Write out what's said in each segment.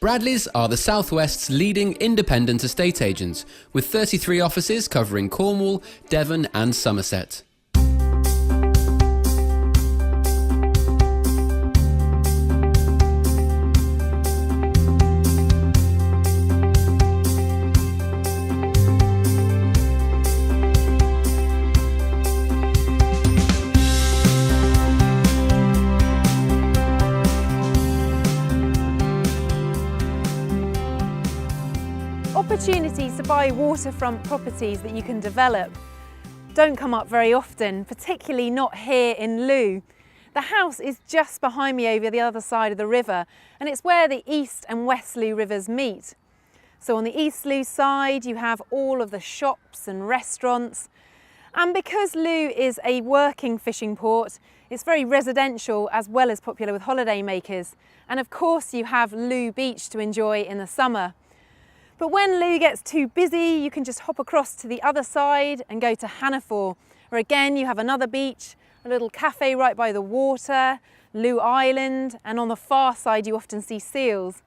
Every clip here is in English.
Bradleys are the South West's leading independent estate agents, with 33 offices covering Cornwall, Devon and Somerset. Opportunities to buy waterfront properties that you can develop don't come up very often, particularly not here in Looe. The house is just behind me over the other side of the river, and it's where the East and West Looe rivers meet. So on the East Looe side you have all of the shops and restaurants, and because Looe is a working fishing port, it's very residential as well as popular with holiday makers, and of course you have Looe Beach to enjoy in the summer. But when Looe gets too busy, you can just hop across to the other side and go to Hannaford, where again you have another beach, a little cafe right by the water, Looe Island, and on the far side you often see seals.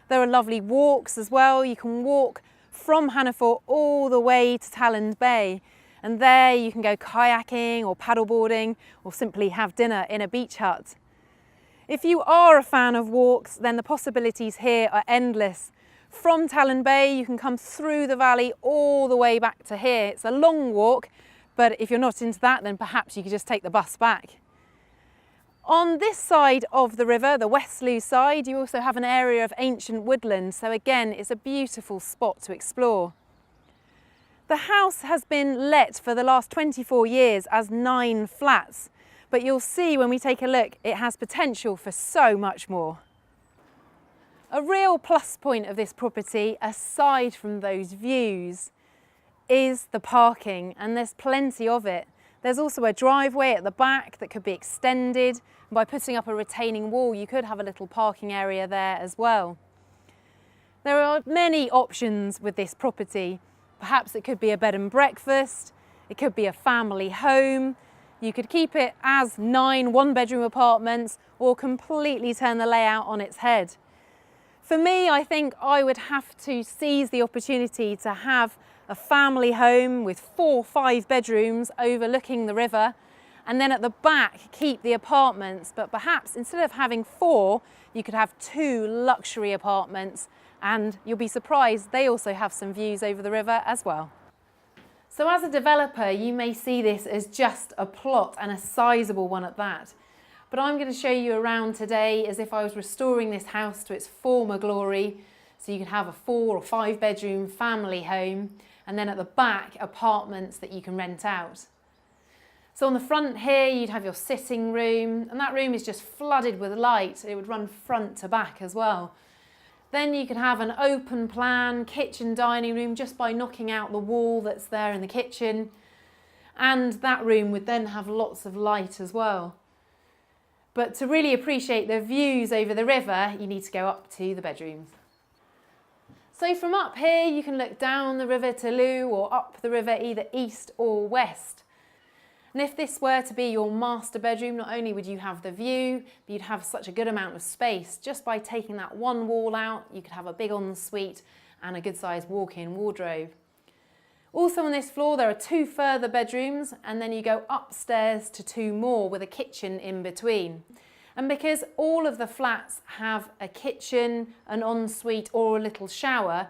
There are lovely walks as well. You can walk from Hannaford all the way to Talland Bay, and there you can go kayaking or paddleboarding or simply have dinner in a beach hut. If you are a fan of walks, then the possibilities here are endless. From Talland Bay, you can come through the valley all the way back to here. It's a long walk, but if you're not into that, then perhaps you could just take the bus back. On this side of the river, the West Looe side, you also have an area of ancient woodland. So again, it's a beautiful spot to explore. The house has been let for the last 24 years as 9 flats, but you'll see when we take a look, it has potential for so much more. A real plus point of this property, aside from those views, is the parking, and there's plenty of it. There's also a driveway at the back that could be extended, and by putting up a retaining wall you could have a little parking area there as well. There are many options with this property. Perhaps it could be a bed and breakfast, it could be a family home, you could keep it as 9 one-bedroom apartments or completely turn the layout on its head. For me, I think I would have to seize the opportunity to have a family home with 4 or 5 bedrooms overlooking the river, and then at the back keep the apartments, but perhaps instead of having 4, you could have 2 luxury apartments, and you'll be surprised they also have some views over the river as well. So as a developer, you may see this as just a plot, and a sizable one at that. But I'm going to show you around today as if I was restoring this house to its former glory. So you could have a 4 or 5 bedroom family home, and then at the back, apartments that you can rent out. So on the front here, you'd have your sitting room, and that room is just flooded with light. It would run front to back as well. Then you could have an open plan kitchen dining room just by knocking out the wall that's there in the kitchen. And that room would then have lots of light as well. But to really appreciate the views over the river, you need to go up to the bedrooms. So from up here, you can look down the river to Looe or up the river either east or west. And if this were to be your master bedroom, not only would you have the view, but you'd have such a good amount of space. Just by taking that one wall out, you could have a big ensuite and a good sized walk-in wardrobe. Also on this floor there are 2 further bedrooms, and then you go upstairs to 2 more with a kitchen in between. And because all of the flats have a kitchen, an ensuite or a little shower,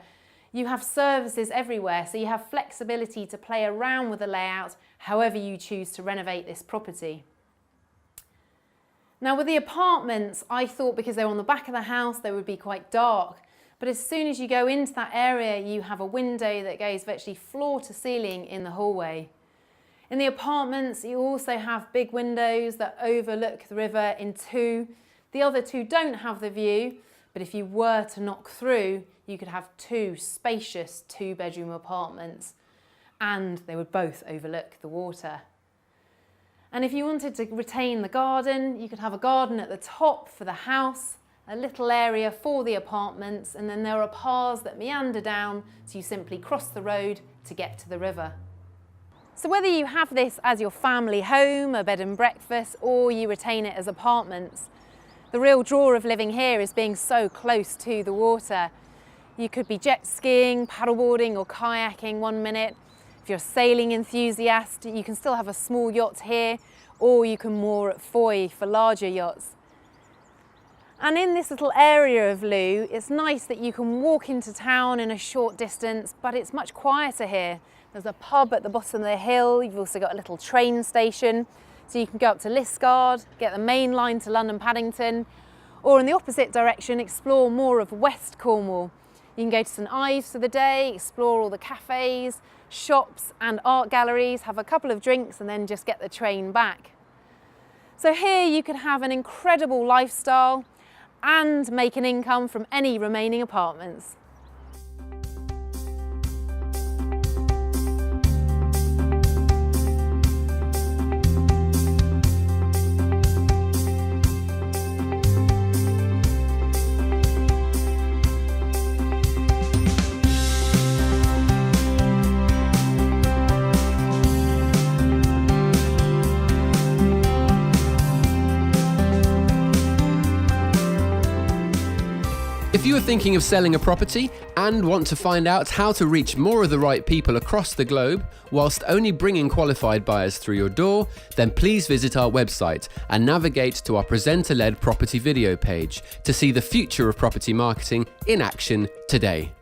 you have services everywhere, so you have flexibility to play around with the layout however you choose to renovate this property. Now with the apartments, I thought because they're on the back of the house they would be quite dark. But as soon as you go into that area, you have a window that goes virtually floor to ceiling in the hallway. In the apartments, you also have big windows that overlook the river in 2. The other 2 don't have the view, but if you were to knock through, you could have 2 spacious 2-bedroom apartments, and they would both overlook the water. And if you wanted to retain the garden, you could have a garden at the top for the house, a little area for the apartments, and then there are paths that meander down, so you simply cross the road to get to the river. So whether you have this as your family home, a bed and breakfast, or you retain it as apartments, The real draw of living here is being so close to the water. You could be jet skiing, paddleboarding or kayaking one minute. If you're a sailing enthusiast, you can still have a small yacht here, or you can moor at Foy for larger yachts. And in this little area of Looe, it's nice that you can walk into town in a short distance, but it's much quieter here. There's a pub at the bottom of the hill. You've also got a little train station, so you can go up to Liskeard, get the main line to London Paddington, or in the opposite direction, explore more of West Cornwall. You can go to St Ives for the day, explore all the cafes, shops and art galleries, have a couple of drinks and then just get the train back. So here you can have an incredible lifestyle and make an income from any remaining apartments. If you are thinking of selling a property and want to find out how to reach more of the right people across the globe whilst only bringing qualified buyers through your door, then please visit our website and navigate to our presenter-led property video page to see the future of property marketing in action today.